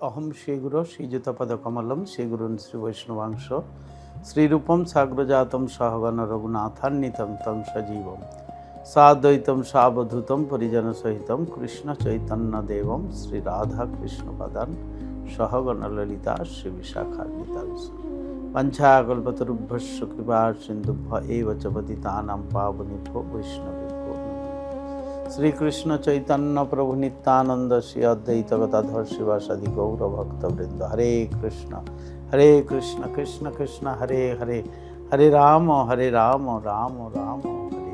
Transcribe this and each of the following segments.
অহম শ্রী গুরু শ্রীযুতপদ কমলম শ্রী গুরুন শ্রী বৈষ্ণবাংশ শ্রীরূপম সাগ্রজাতম সহগণ রঘুনাথান্বিতম তং সজীবম সাদ্বৈতম সাবধূতম পরিজন সহিতম কৃষ্ণ চৈতন্য দেবম শ্রী রাধা কৃষ্ণ পদান সহগণ ললিতা শ্রী বিশাখান্বিতাংশ পঞ্চাকল্পতরুভ্যশ্চ কৃপা সিন্ধুভ্য এব চ পতিতানাং পাবনেভ্যো বৈষ্ণবেভ্যো শ্রীকৃষ্ণ চৈতন্য প্রভু নিত্যানন্দ শ্রী অদ্বৈত গদাধর শিবাসাদি গৌর ভক্তবৃন্দ হরে কৃষ্ণ কৃষ্ণ কৃষ্ণ হরে হরে হরে রাম রাম রাম হরে হরে।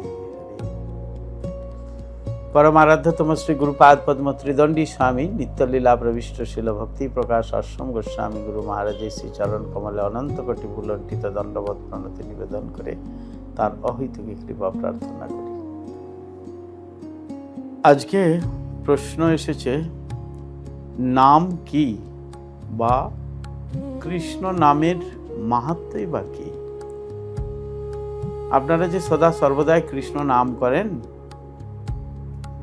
পরমারাধ্যতম শ্রী গুরুপাদ পদ্ম ত্রিদণ্ডী স্বামী নিত্যলীলা প্রবিষ্ট শিল ভক্তি প্রকাশ আশ্রম গোস্বামী গুরু মহারাজের শ্রী চরণ কমলে অনন্ত কোটি ভুলণ্ঠিত দণ্ডবত প্রণতি নিবেদন করে তার অহৈতুকী কৃপা প্রার্থনা করি। আজকে প্রশ্ন এসেছে, নাম কি বা কৃষ্ণ নামের মাহাত্ম্যই বা কি? আপনারা যে সদা সর্বদাই কৃষ্ণ নাম করেন,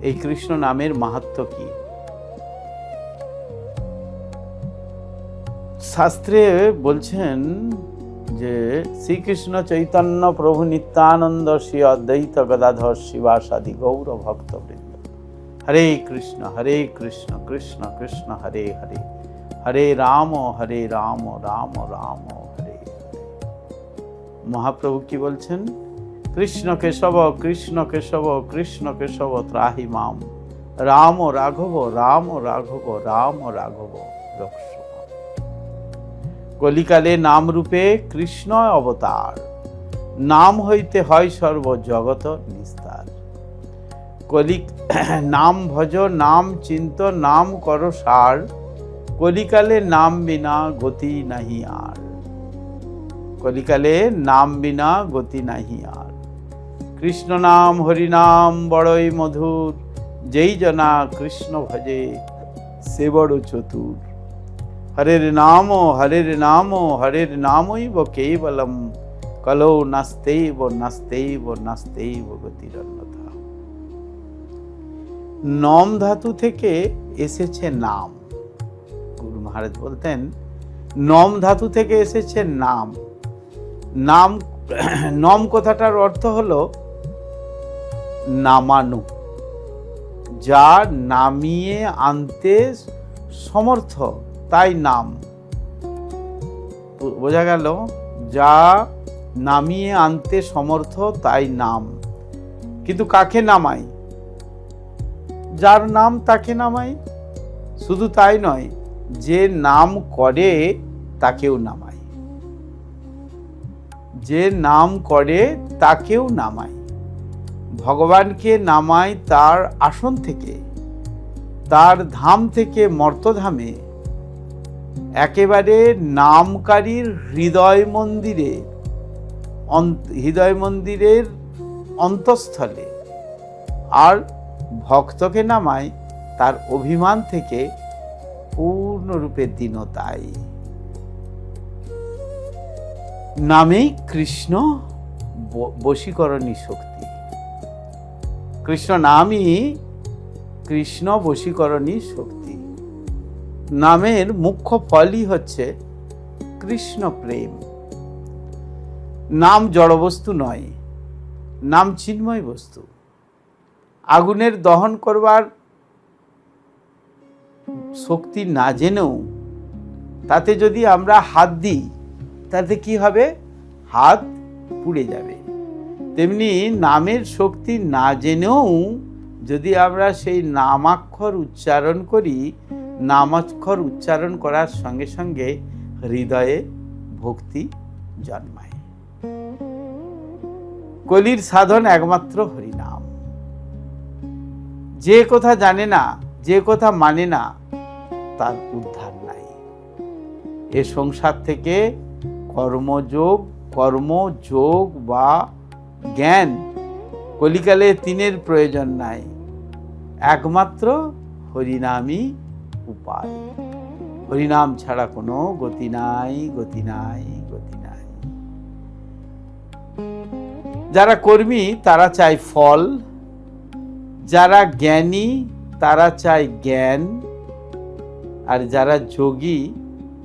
এই কৃষ্ণ নামের মাহাত্ম্য কি? শাস্ত্রে বলছেন যে শ্রীকৃষ্ণ চৈতন্য প্রভু নিত্যানন্দ শ্রী অদ্বৈত গদাধর শিবাসাদি গৌর ভক্তবৃন্দ হরে কৃষ্ণ কৃষ্ণ কৃষ্ণ হরে হরে হরে রাম রাম রাম হরে হরে। মহাপ্রভু কি বলছেন? কৃষ্ণ কেশব ত্রাহি মাম রাম রাঘব রাম রাঘব রক্ষ। কলিকালে নাম রূপে কৃষ্ণ অবতার, নাম হইতে হয় সর্ব জগত নিস্তার। নাম ভজ নাম চিন্ত নাম কর সার, কলিকালে নাম বিনা গতি নাহি আর। কলিকালে নাম বিনা গতি নাহি আর। কৃষ্ণ নাম হরি নাম বড়ই মধুর, যেই জনা কৃষ্ণ ভজে সে বড় চতুর। হরের নামৈব কেবলম, কলৌ নাস্তেইব গতিরন্যথা। নম ধাতু থেকে এসেছে নাম। গুরু মহারাজ বলতেন নম ধাতু থেকে এসেছে নাম। নম কথাটার অর্থ হলো নামানো, যা নামিয়ে আনতে সমর্থ, তাই নাম। বোঝা গেল? যা নামিয়ে আনতে সমর্থ তাই নাম। কিন্তু কাকে নামাই? যার নাম তাকে নামাই। শুধু তাই নয়, যে নাম করে তাকেও নামাই। যে নাম করে তাকেও নামাই। ভগবানকে নামাই তার আসন থেকে, তার ধাম থেকে মর্তধামে, একেবারে নামকারীর হৃদয় মন্দিরের অন্তঃস্থলে। আর ভক্তকে নামায় তার অভিমান থেকে পূর্ণরূপে দীনতায়। নামেই কৃষ্ণ বশীকরণী শক্তি। কৃষ্ণ নামই কৃষ্ণ বশীকরণী শক্তি। নামের মুখ্য ফলই হচ্ছে কৃষ্ণ প্রেম। নাম জড়বস্তু নয়, নাম চিন্ময় বস্তু। আগুনের দহন করবার শক্তি না জেনেও তাতে যদি আমরা হাত দিই, তাতে কি হবে? হাত পুড়ে যাবে। তেমনি নামের শক্তি না জেনেও যদি আমরা সেই নামাক্ষর উচ্চারণ করি, নামাক্ষর উচ্চারণ করার সঙ্গে সঙ্গে হৃদয়ে ভক্তি জন্মায়। কলির সাধন একমাত্র হরিনাম। যে কথা জানে না, যে কথা মানে না, তার উদ্ধার নাই। এ সংসার থেকে কর্মযোগ বা জ্ঞান, কলিকালে তিনের প্রয়োজন নাই। একমাত্র হরিনামই উপায়। হরিনাম ছাড়া কোনো গতি নাই। যারা কর্মী তারা চায় ফল, যারা জ্ঞানী তারা চায় জ্ঞান, আর যারা যোগী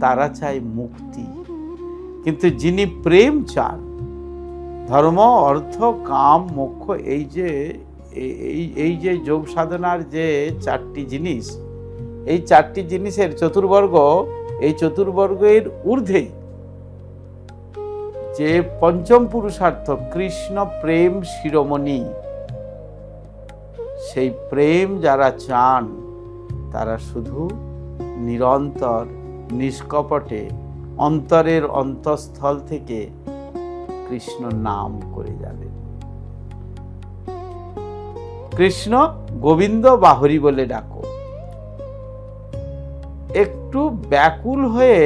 তারা চায় মুক্তি। কিন্তু যিনি প্রেম চান, ধর্ম অর্থ কাম মোক্ষ, এই যে যোগ সাধনার যে 4টি জিনিস, এই 4টি জিনিসের চতুর্বর্গ, এই চতুর্বর্গের ঊর্ধ্বে যে পঞ্চম পুরুষার্থ কৃষ্ণ প্রেম শিরোমণি, সেই প্রেম যারা চান তারা শুধু নিরন্তর নিষ্কপটে অন্তরের অন্তঃস্থল থেকে কৃষ্ণ নাম করে যাবেন। কৃষ্ণ গোবিন্দ বা হরি বলে ডাকো। একটু ব্যাকুল হয়ে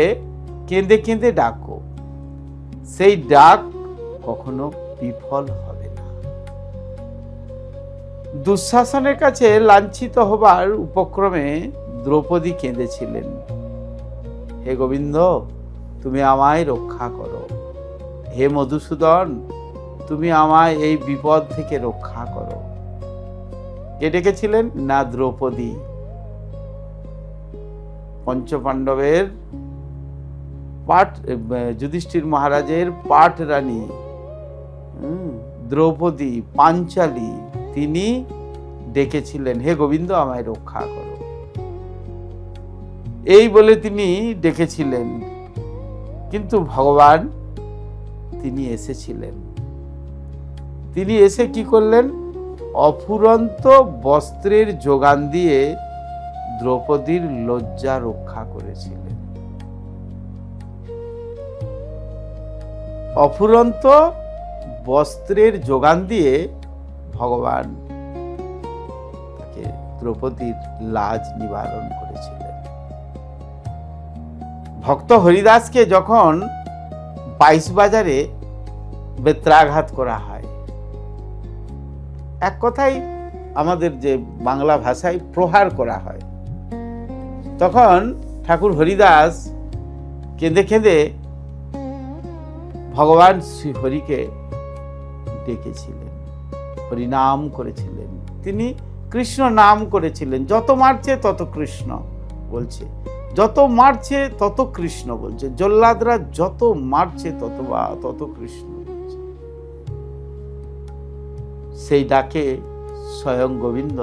কেঁদে কেঁদে ডাকো, সেই ডাক কখনো বিফল হবে না। দুঃশাসনের কাছে লাঞ্ছিত হবার উপক্রমে দ্রৌপদী কেঁদেছিলেন, হে গোবিন্দ, তুমি আমায় রক্ষা করো। হে মধুসূদন, তুমি আমায় এই বিপদ থেকে রক্ষা করো। কে ডেকেছিলেন? না, দ্রৌপদী। পঞ্চপাণ্ডবের যুধিষ্ঠির মহারাজের পাট রানী দ্রৌপদী, পাঞ্চালী, তিনি ডেকেছিলেন, হে গোবিন্দ, আমায় রক্ষা করো। এই বলে তিনি ডেকেছিলেন। কিন্তু ভগবান তিনি এসেছিলেন। তিনি এসে কি করলেন? অফুরন্ত বস্ত্রের যোগান দিয়ে দ্রৌপদীর লজ্জা রক্ষা করেছিলেন। অফুরন্ত বস্ত্রের যোগান দিয়ে ভগবান তাকে দ্রৌপদীর লাজ নিবারণ করেছিলেন। ভক্ত হরিদাসকে যখন 22 বাজারে বেত্রাঘাত করা হয়, এক কথায় আমাদের যে বাংলা ভাষায় প্রহার করা হয়, তখন ঠাকুর হরিদাস কেঁদে কেঁদে ভগবান শ্রী হরিকে ডেকেছিলেন, হরিনাম করেছিলেন। তিনি কৃষ্ণ নাম করেছিলেন। যত মারছে তত কৃষ্ণ বলছে, যত মারছে তত কৃষ্ণ বলছে, জল্লাদরা যত মারছে তত কৃষ্ণ বলছে। সেই ডাকে স্বয়ং গোবিন্দ,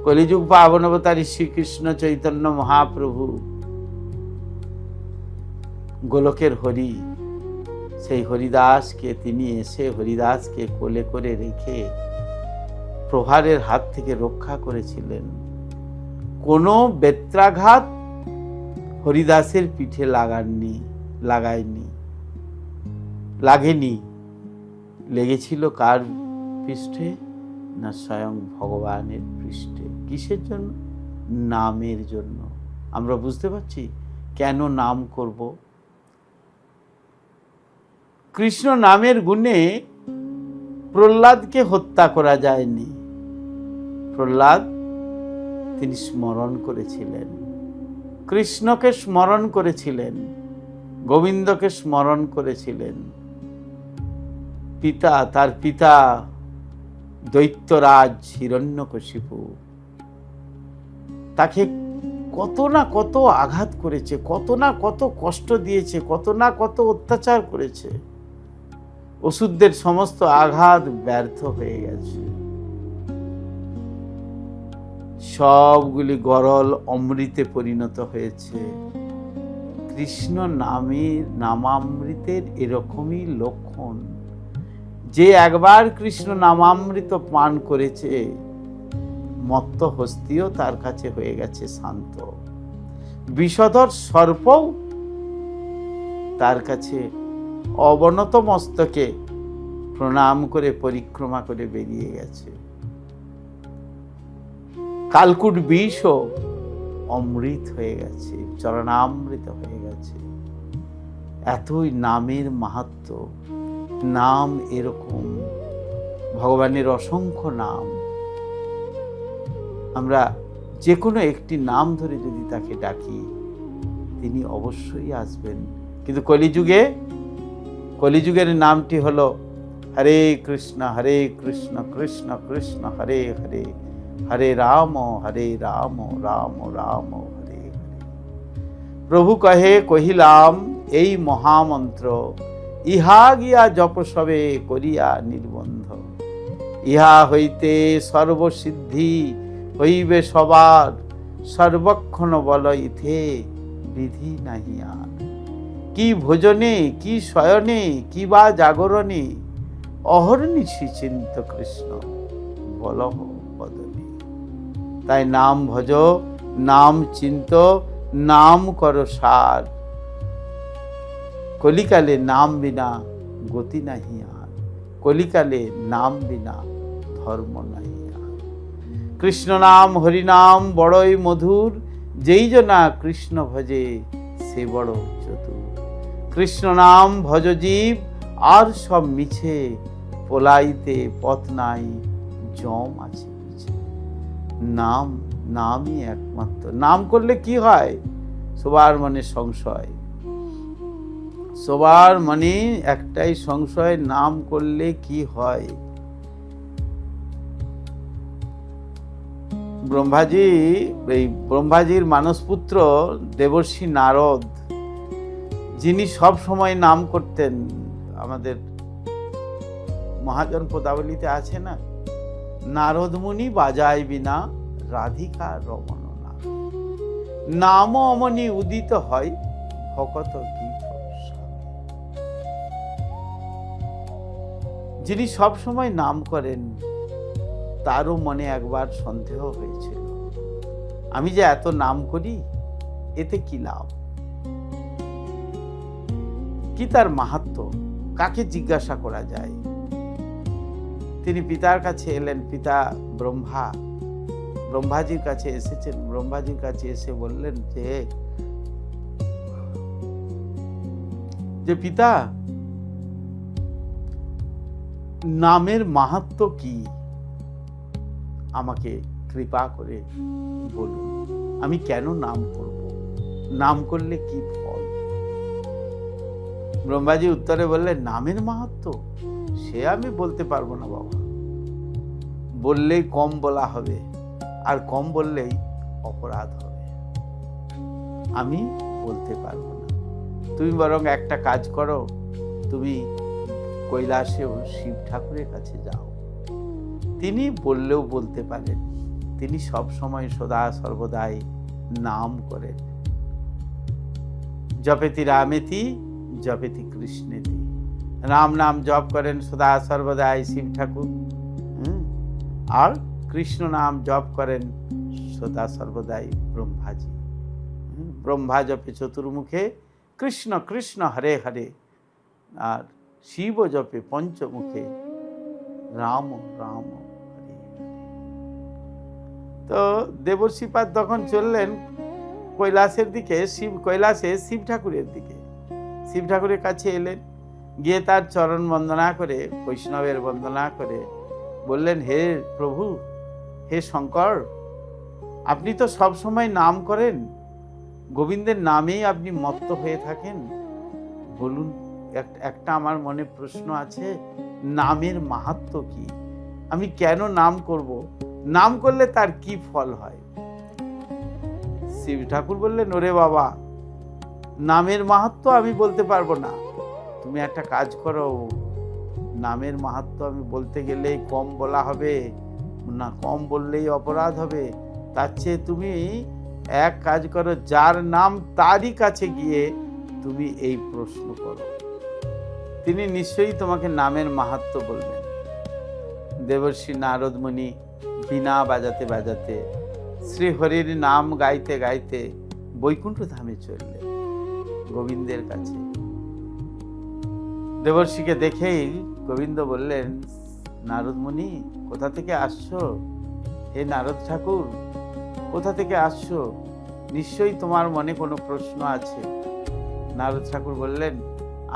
কলিযুগ পাবন অবতারী শ্রীকৃষ্ণ চৈতন্য মহাপ্রভু, গোলকের হরি, সেই হরিদাসকে তিনি এসে হরিদাসকে কোলে করে রেখে প্রহারের হাত থেকে রক্ষা করেছিলেন। কোনো বেত্রাঘাত হরিদাসের পিঠে লাগেনি। লেগেছিল কার পৃষ্ঠে? না, স্বয়ং ভগবানের পৃষ্ঠে। কিসের জন্য? নামের জন্য। আমরা বুঝতে পারছি কেন নাম করব। কৃষ্ণ নামের গুণে প্রহ্লাদকে হত্যা করা যায়নি। প্রহ্লাদ তিনি স্মরণ করেছিলেন, কৃষ্ণকে স্মরণ করেছিলেন, গোবিন্দকে স্মরণ করেছিলেন। তার পিতা দৈত্যরাজ হিরণ্যকশিপু তাকে কত না কত আঘাত করেছে, কত না কত কষ্ট দিয়েছে, কত না কত অত্যাচার করেছে। অসুরদের সমস্ত আঘাত ব্যর্থ হয়ে গেছে। সবগুলি গরল অমৃতে পরিণত হয়েছে। কৃষ্ণ নামামৃতের এরকমই লক্ষণ, যে একবার কৃষ্ণ নামামৃত পান করেছে, মত্ত হস্তিও তার কাছে হয়ে গেছে শান্ত। বিষধর সর্পও তার কাছে অবনত মস্তকে প্রণাম করে পরিক্রমা করে বেরিয়ে গেছে। কালকুট বিষও অমৃত হয়ে গেছে, চরণামৃত হয়ে গেছে। এতই নামের মাহাত্ম্য। নাম এরকম, ভগবানের অসংখ্য নাম। আমরা যে কোনো একটি নাম ধরে যদি তাকে ডাকি, তিনি অবশ্যই আসবেন। কিন্তু কলিযুগের নামটি হলো হরে কৃষ্ণ কৃষ্ণ কৃষ্ণ হরে হরে, হরে রাম রাম রাম হরে হরে। প্রভু কহে কহিলাম এই মহামন্ত্র, ইহা গিয়া জপ সবে করিয়া নির্বন্ধ। ইহা হইতে সর্বসিদ্ধি হইবে সবার, সর্বক্ষণ বল ইথে বিধি নাহি আর। কি ভোজনে, কি শয়নে, কি বা জাগরণে, অহর্নিশি চিন্ত কৃষ্ণ বলহ বদনে। তাই নাম ভজ, নাম চিন্ত, নাম কর সার। কলিকালে নাম বিনা গতি নাহি আর, কলিকালে নাম বিনা ধর্ম নাহি আর। কৃষ্ণ নাম হরি নাম বড়ই মধুর, যেই জনা কৃষ্ণ ভজে সে বড় চতুর। কৃষ্ণ নাম ভজ জীব আর সব মিছে, পলাইতে পথ নাই জম আছে পিছে। নাম, নামই একমাত্র। নাম করলে কি হয়? সবার মনে সংশয়, সবার মনে একটাই সংশয়, নাম করলে কি হয়? ব্রহ্মাজির মানসপুত্র দেবর্ষি নারদ, যিনি সব সময় নাম করতেন, আমাদের মহাজন পদাবলীতে আছে না, নারদ মুনি বাজায় বিনা রাধিকা রমণ নাম। নাম অমনি উদিত হয় ভকত গীত। যিনি সব সময় নাম করেন, তারও মনে একবার সন্দেহ হয়েছিল, আমি যে এত নাম করি এতে কি লাভ, কি তার মাহাত্ম্য, কাকে জিজ্ঞাসা করা যায়? তিনি পিতার কাছে এলেন। পিতা ব্রহ্মাজির কাছে এসেছেন। ব্রহ্মাজির কাছে এসে বললেন যে পিতা, নামের মাহাত্ম্য কি, আমাকে কৃপা করে বলুন, আমি কেন নাম করব, নাম করলে কি ফল? ব্রহ্মাজি উত্তরে বললেন, নামের মাহাত্ম্য সে আমি বলতে পারবো না বাবা, বললেই কম বলা হবে, আর কম বললেই অপরাধ হবে, আমি বলতে পারবো না। তুমি বরং একটা কাজ করো, তুমি কৈলাসেও শিব ঠাকুরের কাছে যাও, তিনি বললেও বলতে পারেন, তিনি সব সময় সদা সর্বদাই নাম করেন। জপেতি রামেতি জপেতি কৃষ্ণেতি, রাম নাম জপ করেন সদা সর্বদাই শিব ঠাকুর, আর কৃষ্ণ নাম জপ করেন সদা সর্বদাই ব্রহ্মাজি। ব্রহ্মা জপে চতুর্মুখে কৃষ্ণ কৃষ্ণ হরে হরে, আর শিব জপে পঞ্চমুখে রাম রাম হরে। তো দেবর্ষিপাদ তখন চললেন কৈলাসের দিকে, কৈলাসে শিব ঠাকুরের দিকে। শিব ঠাকুরের কাছে এলেন, গিয়ে তার চরণ বন্দনা করে, বৈষ্ণবের বন্দনা করে বললেন, হে প্রভু, হে শঙ্কর, আপনি তো সব সময় নাম করেন, গোবিন্দের নামেই আপনি মত্ত হয়ে থাকেন, বলুন একটা আমার মনে প্রশ্ন আছে, নামের মাহাত্ম্য কি, আমি কেন নাম করব, নাম করলে তার কি ফল হয়? শিব ঠাকুর বললেন, ওরে বাবা, নামের মাহাত্ম্য আমি বলতে পারবো না, তুমি একটা কাজ করো, নামের মাহাত্ম্য আমি বলতে গেলেই কম বলা হবে না, কম বললেই অপরাধ হবে, তার চেয়ে তুমি এক কাজ করো, যার নাম তারই কাছে গিয়ে তুমি এই প্রশ্ন করো, তিনি নিশ্চয়ই তোমাকে নামের মাহাত্ম্য বলবেন। দেবর্ষি নারদ মুনি বীণা বাজাতে বাজাতে, শ্রী হরির নাম গাইতে গাইতে বৈকুণ্ঠ ধামে চললেন, গোবিন্দের কাছে। দেবর্ষিকে দেখেই গোবিন্দ বললেন, নারদ মুনি, কোথা থেকে আসছো? হে নারদ ঠাকুর, কোথা থেকে আসছো? নিশ্চয়ই তোমার মনে কোনো প্রশ্ন আছে। নারদ ঠাকুর বললেন,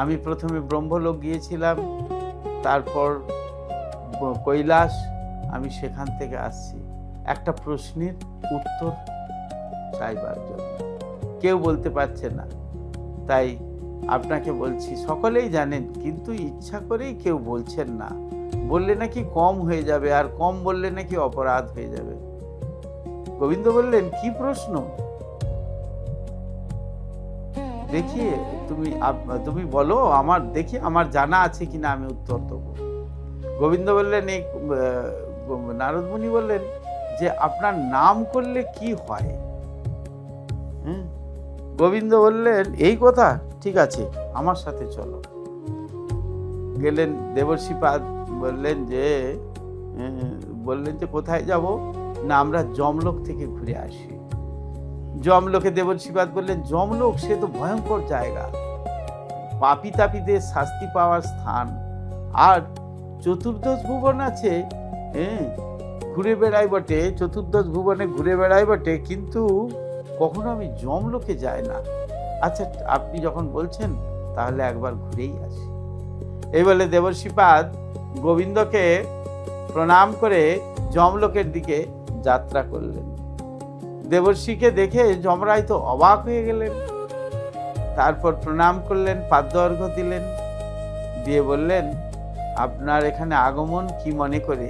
আমি প্রথমে ব্রহ্মলোক গিয়েছিলাম, তারপর কৈলাস, আমি সেখান থেকে আসছি একটা প্রশ্নের উত্তর চাইবার জন্য, কেউ বলতে পারছে না, তাই আপনাকে বলছি। সকলেই জানেন, কিন্তু ইচ্ছা করেই কেউ বলছেন না, বললে নাকি কম হয়ে যাবে, আর কম বললে নাকি অপরাধ হয়ে যাবে। গোবিন্দ বললেন, কি প্রশ্ন? দেখি তুমি বলো, আমার দেখি আমার জানা আছে কিনা আমি উত্তর দেবো। গোবিন্দ বললেন, নারদ মুনি বললেন যে আপনার নাম করলে কি হয়? গোবিন্দ বললেন, এই কথা, ঠিক আছে আমার সাথে চলো। গেলেন। দেবর্ষিপাদ বললেন যে কোথায় যাব? না, আমরা যমলোক থেকে ঘুরে আসি। যমলোকে দেবর্ষিপাদ বললেন, যমলোক সে তো ভয়ঙ্কর জায়গা, পাপী তাপীদের শাস্তি পাওয়ার স্থান। আর চতুর্দশ ভুবন আছে, ঘুরে বেড়াই বটে, চতুর্দশ ভুবনে ঘুরে বেড়াই বটে, কিন্তু কখনো আমি যমলোকে যাই না। আচ্ছা, আপনি যখন বলছেন তাহলে একবার ঘুরেই আসি। এই বলে দেবর্ষিপাদ গোবিন্দকে প্রণাম করে যমলোকের দিকে যাত্রা করলেন। দেবর্ষিকে দেখে যমরাজ তো অবাক হয়ে গেলেন। তারপর প্রণাম করলেন, পাদ্য অর্ঘ্য দিলেন, দিয়ে বললেন, আপনার এখানে আগমন কি মনে করে?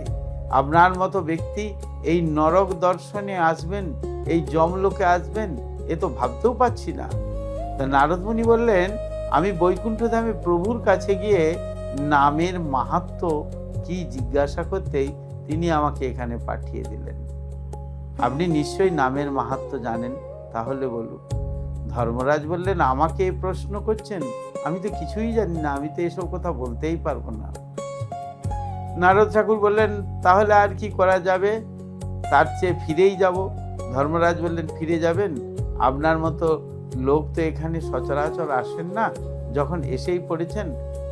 আপনার মতো ব্যক্তি এই নরক দর্শনে আসবেন, এই যমলোকে আসবেন, এ তো ভাবতেও পাচ্ছি না। তা নারদ মুনি বললেন, আমি বৈকুণ্ঠ ধামে প্রভুর কাছে গিয়ে নামের মাহাত্ম্য কি জিজ্ঞাসা করতেই তিনি আমাকে এখানে পাঠিয়ে দিলেন। আপনি নিশ্চয়ই নামের মাহাত্ম্য জানেন, তাহলে বলুন। ধর্মরাজ বললেন, আমাকে এই প্রশ্ন করছেন? আমি তো কিছুই জানি না, আমি তো এসব কথা বলতেই পারবো না। নারদ ঠাকুর বললেন, তাহলে আর কি করা যাবে? তার চেয়ে ফিরেই যাব। ধর্মরাজ বললেন, ফিরে যাবেন? আপনার মতো লোক তো এখানে সচরাচর আসেন না, যখন এসেই পড়েছেন,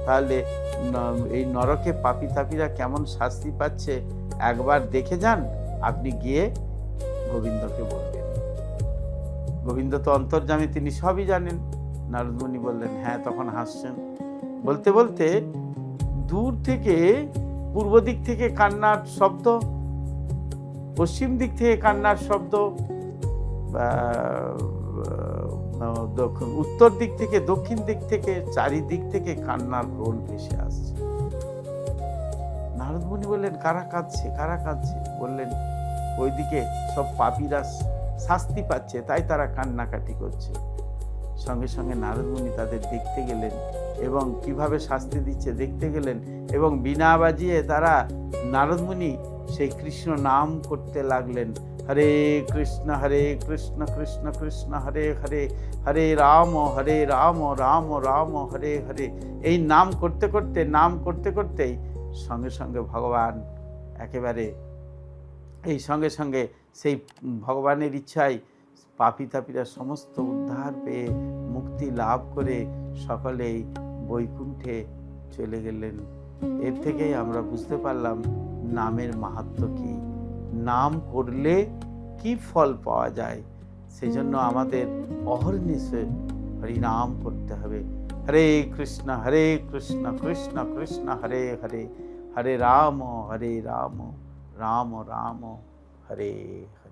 তাহলে এই নরকে পাপী তাপীরা কেমন শাস্তি পাচ্ছে একবার দেখে যান। আপনি গিয়ে গোবিন্দকে বলবেন। গোবিন্দ তো অন্তর্যামী, তিনি সবই জানেন। নারদ মুনি বললেন, হ্যাঁ। তখন হাসছেন। বলতে বলতে দূর থেকে, পূর্ব দিক থেকে কান্নার শব্দ, পশ্চিম দিক থেকে কান্নার শব্দ, উত্তর দিক থেকে, দক্ষিণ দিক থেকে, চারিদিক থেকে কান্নার রোল ভেসে আসছে। নারদ মুনি বললেন, কারা কাঁদছে, কারা কাঁদছে? বললেন, ওইদিকে সব পাপীরা শাস্তি পাচ্ছে, তাই তারা কান্নাকাটি করছে। সঙ্গে সঙ্গে নারদ মুনি তাদের দেখতে গেলেন এবং কিভাবে শাস্তি দিচ্ছে দেখতে গেলেন, এবং বীণা বাজিয়ে তারা, নারদ মুনি সেই কৃষ্ণ নাম করতে লাগলেন। হরে কৃষ্ণ কৃষ্ণ কৃষ্ণ হরে হরে, হরে রাম রাম রাম হরে হরে। এই নাম করতে করতেই সঙ্গে সঙ্গে ভগবান একেবারে, এই সঙ্গে সঙ্গে সেই ভগবানের ইচ্ছায় পাপী তাপীরা সমস্ত উদ্ধার পেয়ে মুক্তি লাভ করে সকলেই বৈকুণ্ঠে চলে গেলেন। এর থেকেই আমরা বুঝতে পারলাম নামের মাহাত্ম্য কি, নাম করলে কি ফল পাওয়া যায়। সেই জন্য আমাদের অহর্নিশে হরিনাম করতে হবে। হরে কৃষ্ণ কৃষ্ণ কৃষ্ণ হরে হরে, হরে রাম রাম রাম হরে হরে।